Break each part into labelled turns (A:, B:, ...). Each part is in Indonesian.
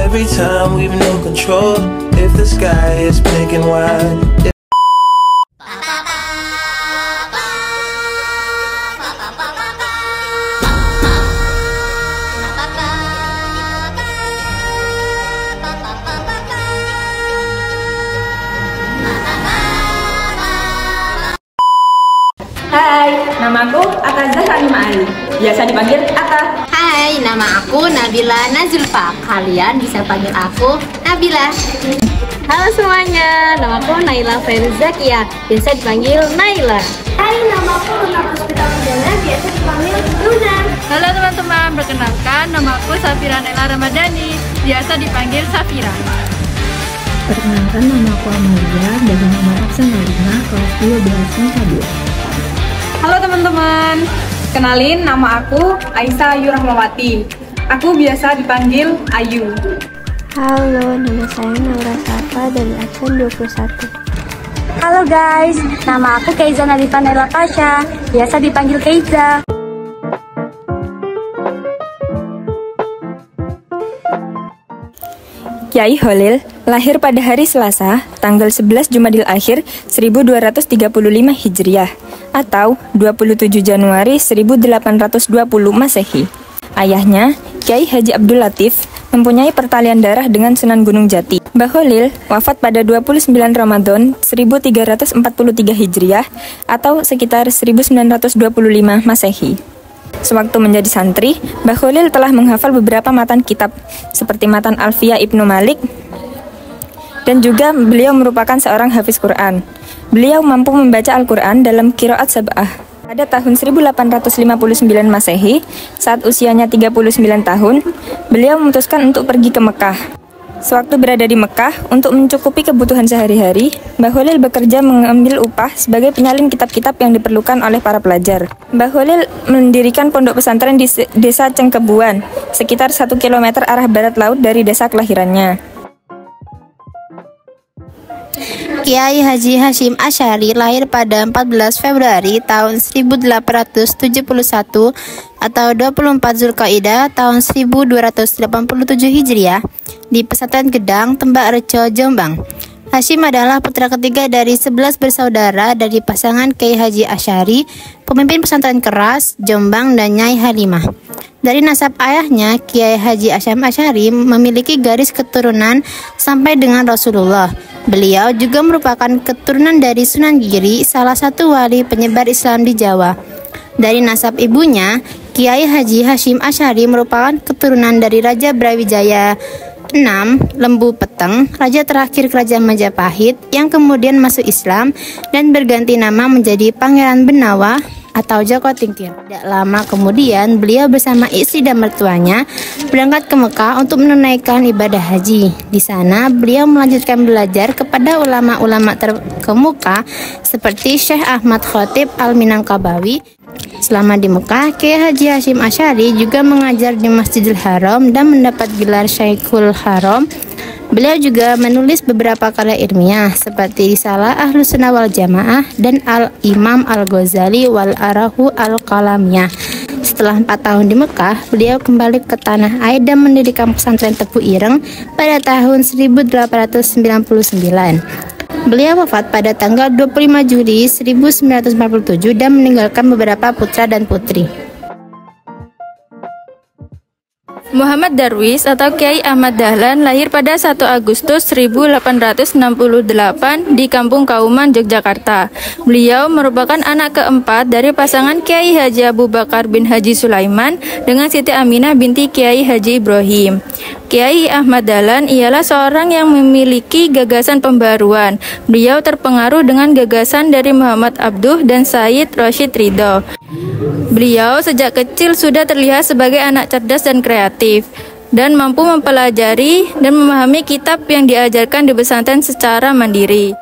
A: every time we've no control. If the sky is pink and wide.
B: Hai, nama aku Aka Zahra Ali, biasa dipanggil Aka.
C: Hai, nama aku Nabila Nazulfa. Kalian bisa panggil aku Nabila.
D: Halo semuanya, nama aku Naila Fairuzakia, biasa dipanggil Naila.
E: Hai, nama aku Luna Puspita Perdana, biasa dipanggil Luna.
F: Halo teman-teman, perkenalkan nama aku Safira Naila Ramadhani, biasa dipanggil Safira.
G: Perkenalkan, nama aku Amalia dari nomor absen 05 kelas 12 MIPA 2.
B: Halo teman-teman, kenalin nama aku Aisyah Ayu Rahmawati. Aku biasa dipanggil Ayu.
E: Halo, nama saya Naura Safa dari absen 21.
H: Halo guys, nama aku Keiza Nadifa Naila Pasha, biasa dipanggil Keiza.
I: Kyai Holil lahir pada hari Selasa, tanggal 11 Jumadil Akhir 1235 Hijriah atau 27 Januari 1820 Masehi. Ayahnya, Kyai Haji Abdul Latif, mempunyai pertalian darah dengan Sunan Gunung Jati. Mbah Holil wafat pada 29 Ramadan 1343 Hijriah atau sekitar 1925 Masehi. Sewaktu menjadi santri, Mbah Holil telah menghafal beberapa matan kitab, seperti matan Alfiyah Ibnu Malik, dan juga beliau merupakan seorang hafiz Quran. Beliau mampu membaca Al-Quran dalam qiraat sab'ah. Pada tahun 1859 Masehi, saat usianya 39 tahun, beliau memutuskan untuk pergi ke Mekah. Sewaktu berada di Mekah, untuk mencukupi kebutuhan sehari-hari, Mbah Holil bekerja mengambil upah sebagai penyalin kitab-kitab yang diperlukan oleh para pelajar. Mbah Holil mendirikan pondok pesantren di desa Cengkebuan, sekitar 1 km arah barat laut dari desa kelahirannya.
C: Kiai Haji Hasyim Asy'ari lahir pada 14 Februari tahun 1871 atau 24 Zulkaidah tahun 1287 Hijriah di Pesantren Gedang, Tembak Reco, Jombang. Hasyim adalah putra ketiga dari 11 bersaudara dari pasangan Kiai Haji Asy'ari, pemimpin pesantren Keras, Jombang, dan Nyai Halimah. Dari nasab ayahnya, Kiai Haji Hasyim Asy'ari memiliki garis keturunan sampai dengan Rasulullah. Beliau juga merupakan keturunan dari Sunan Giri, salah satu wali penyebar Islam di Jawa. Dari nasab ibunya, Kiai Haji Hasyim Asy'ari merupakan keturunan dari Raja Brawijaya VI, Lembu Peteng, raja terakhir Kerajaan Majapahit yang kemudian masuk Islam dan berganti nama menjadi Pangeran Benawa atau Joko Tingkir. Tidak lama kemudian, beliau bersama istri dan mertuanya berangkat ke Mekah untuk menunaikan ibadah haji. Di sana, beliau melanjutkan belajar kepada ulama-ulama terkemuka seperti Syekh Ahmad Khotib Al-Minangkabawi. Selama di Mekah, Kiai Haji Hasyim Asy'ari juga mengajar di Masjidil Haram dan mendapat gelar Syekhul Haram. Beliau juga menulis beberapa karya ilmiah seperti Risalah Ahlus Sunnah wal Jamaah dan Al-Imam Al-Ghazali wal Arahu Al-Qalamiyah. Setelah 4 tahun di Mekah, beliau kembali ke tanah air dan mendirikan pesantren Tepu Ireng pada tahun 1899. Beliau wafat pada tanggal 25 Juli 1947 dan meninggalkan beberapa putra dan putri.
F: Muhammad Darwis atau Kiai Ahmad Dahlan lahir pada 1 Agustus 1868 di Kampung Kauman, Yogyakarta. Beliau merupakan anak keempat dari pasangan Kiai Haji Abu Bakar bin Haji Sulaiman dengan Siti Aminah binti Kiai Haji Ibrahim. Kiai Ahmad Dahlan ialah seorang yang memiliki gagasan pembaruan. Beliau terpengaruh dengan gagasan dari Muhammad Abduh dan Said Rashid Ridho. Beliau sejak kecil sudah terlihat sebagai anak cerdas dan kreatif, dan mampu mempelajari dan memahami kitab yang diajarkan di pesantren secara mandiri.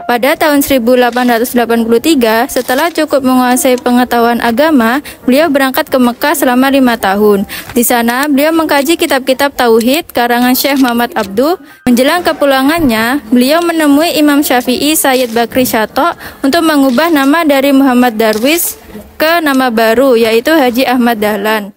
F: Pada tahun 1883, setelah cukup menguasai pengetahuan agama, beliau berangkat ke Mekah selama 5 tahun. Di sana, beliau mengkaji kitab-kitab Tauhid karangan Syekh Muhammad Abduh. Menjelang kepulangannya, beliau menemui Imam Syafi'i Sayyid Bakri Syato untuk mengubah nama dari Muhammad Darwis ke nama baru, yaitu Haji Ahmad Dahlan.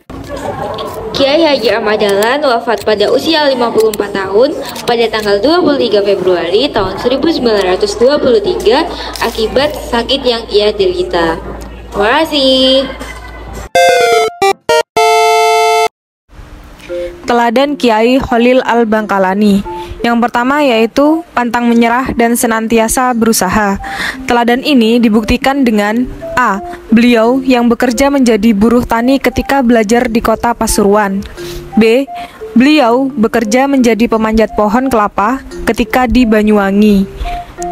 J: Kiai Haji Ahmad Dahlan wafat pada usia 54 tahun pada tanggal 23 Februari tahun 1923 akibat sakit yang ia derita. Terima kasih.
K: Teladan Kiai Khalil Al-Bangkalani. Yang pertama yaitu pantang menyerah dan senantiasa berusaha. Teladan ini dibuktikan dengan A. Beliau yang bekerja menjadi buruh tani ketika belajar di kota Pasuruan. B. Beliau bekerja menjadi pemanjat pohon kelapa ketika di Banyuwangi.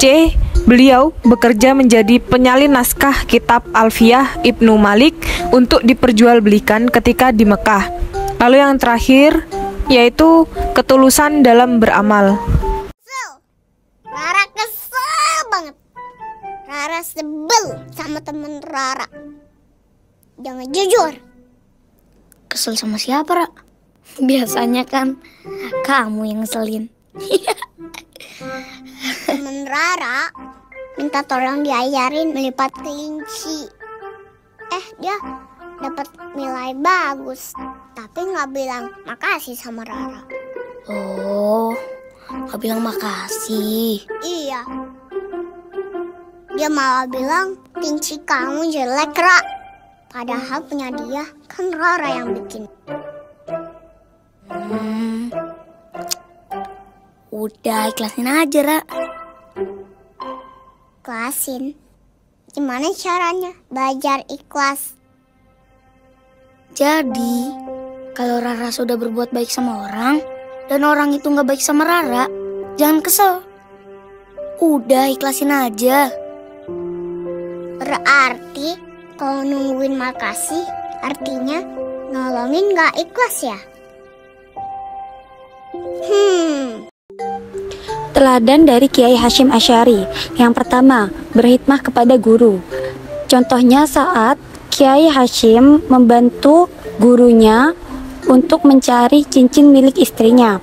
K: C. Beliau bekerja menjadi penyalin naskah kitab Alfiyah Ibnu Malik untuk diperjualbelikan ketika di Mekah. Lalu yang terakhir yaitu ketulusan dalam beramal.
L: Rara kesel banget. Rara sebel sama temen Rara. Jangan jujur.
M: Kesel sama siapa, Ra? Biasanya kan kamu yang ngeselin.
L: Temen Rara minta tolong diajarin melipat kelinci. Dia dapat nilai bagus, tapi nggak bilang makasih sama Rara.
M: Oh, nggak bilang makasih.
L: Iya. Dia malah bilang kelinci kamu jelek, Ra. Padahal punya dia kan Rara yang bikin.
M: Udah ikhlasin aja, Ra.
L: Ikhlasin? Gimana caranya belajar ikhlas?
M: Jadi, kalau Rara sudah berbuat baik sama orang, dan orang itu nggak baik sama Rara, jangan kesel. Udah ikhlasin aja.
L: Berarti kalau nungguin makasih, artinya nolongin nggak ikhlas ya?
N: Teladan dari Kiai Hasyim Asy'ari. Yang pertama, berkhidmah kepada guru. Contohnya saat Kiai Hasyim membantu gurunya untuk mencari cincin milik istrinya.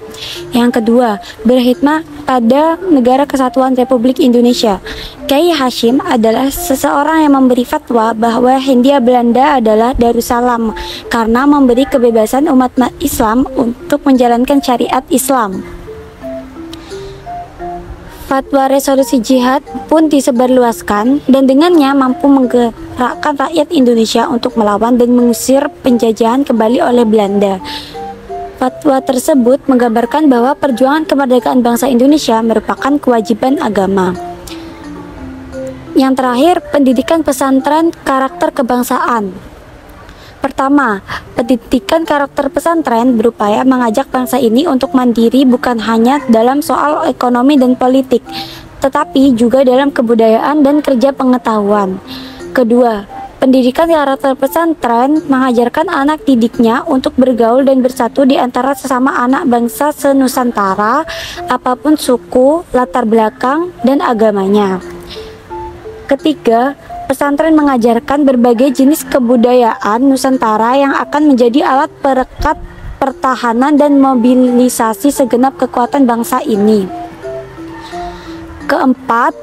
N: Yang kedua, berkhidmah pada Negara Kesatuan Republik Indonesia. Kiai Hasyim adalah seseorang yang memberi fatwa bahwa Hindia Belanda adalah Darussalam karena memberi kebebasan umat Islam untuk menjalankan syariat Islam. Fatwa resolusi jihad pun disebarluaskan dan dengannya mampu menggerakkan rakyat Indonesia untuk melawan dan mengusir penjajahan kembali oleh Belanda. Fatwa tersebut menggambarkan bahwa perjuangan kemerdekaan bangsa Indonesia merupakan kewajiban agama. Yang terakhir, pendidikan pesantren karakter kebangsaan. Pertama, pendidikan karakter pesantren berupaya mengajak bangsa ini untuk mandiri bukan hanya dalam soal ekonomi dan politik, tetapi juga dalam kebudayaan dan kerja pengetahuan. Kedua, pendidikan karakter pesantren mengajarkan anak didiknya untuk bergaul dan bersatu di antara sesama anak bangsa senusantara, apapun suku, latar belakang, dan agamanya. Ketiga, pesantren mengajarkan berbagai jenis kebudayaan Nusantara yang akan menjadi alat perekat pertahanan dan mobilisasi segenap kekuatan bangsa ini. Keempat,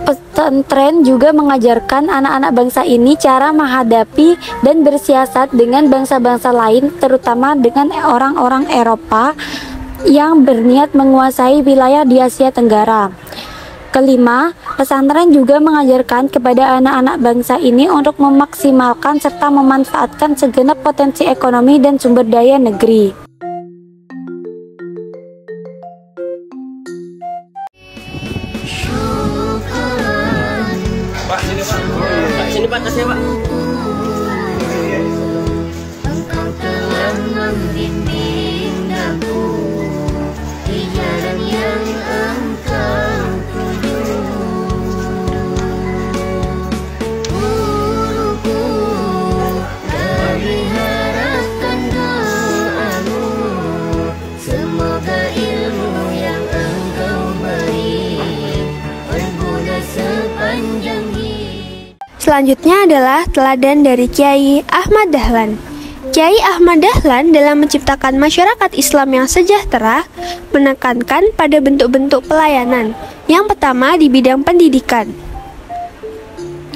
N: pesantren juga mengajarkan anak-anak bangsa ini cara menghadapi dan bersiasat dengan bangsa-bangsa lain, terutama dengan orang-orang Eropa yang berniat menguasai wilayah di Asia Tenggara. Kelima, pesantren juga mengajarkan kepada anak-anak bangsa ini untuk memaksimalkan serta memanfaatkan segenap potensi ekonomi dan sumber daya negeri.
O: Pak, sini Pak. Pak, sini Pak, tasnya Pak.
P: Engkau telah membimbing aku di jalan yang engkau tuju. Guruku, kami harapkan doamu. Semoga ilmu yang engkau beri berguna sepanjang hidup.
E: Selanjutnya adalah teladan dari Kiai Ahmad Dahlan. Kiai Ahmad Dahlan dalam menciptakan masyarakat Islam yang sejahtera menekankan pada bentuk-bentuk pelayanan. Yang pertama di bidang pendidikan.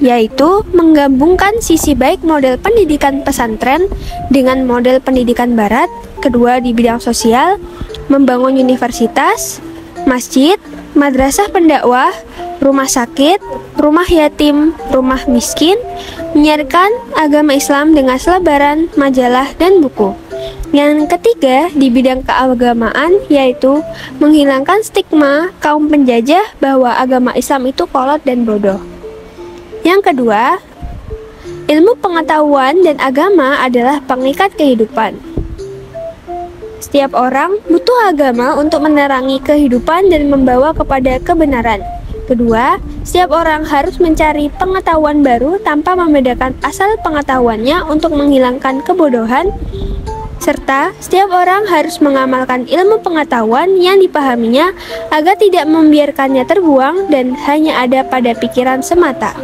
E: yaitu menggabungkan sisi baik model pendidikan pesantren dengan model pendidikan barat. Kedua, di bidang sosial, membangun universitas, masjid, madrasah pendakwah, rumah sakit, rumah yatim, rumah miskin, menyiarkan agama Islam dengan selebaran, majalah, dan buku. Yang ketiga, di bidang keagamaan, yaitu menghilangkan stigma kaum penjajah bahwa agama Islam itu kolot dan bodoh. Yang kedua, ilmu pengetahuan dan agama adalah pengikat kehidupan. Setiap orang butuh agama untuk menerangi kehidupan dan membawa kepada kebenaran. Kedua, setiap orang harus mencari pengetahuan baru tanpa membedakan asal pengetahuannya untuk menghilangkan kebodohan. Serta, setiap orang harus mengamalkan ilmu pengetahuan yang dipahaminya agar tidak membiarkannya terbuang dan hanya ada pada pikiran semata.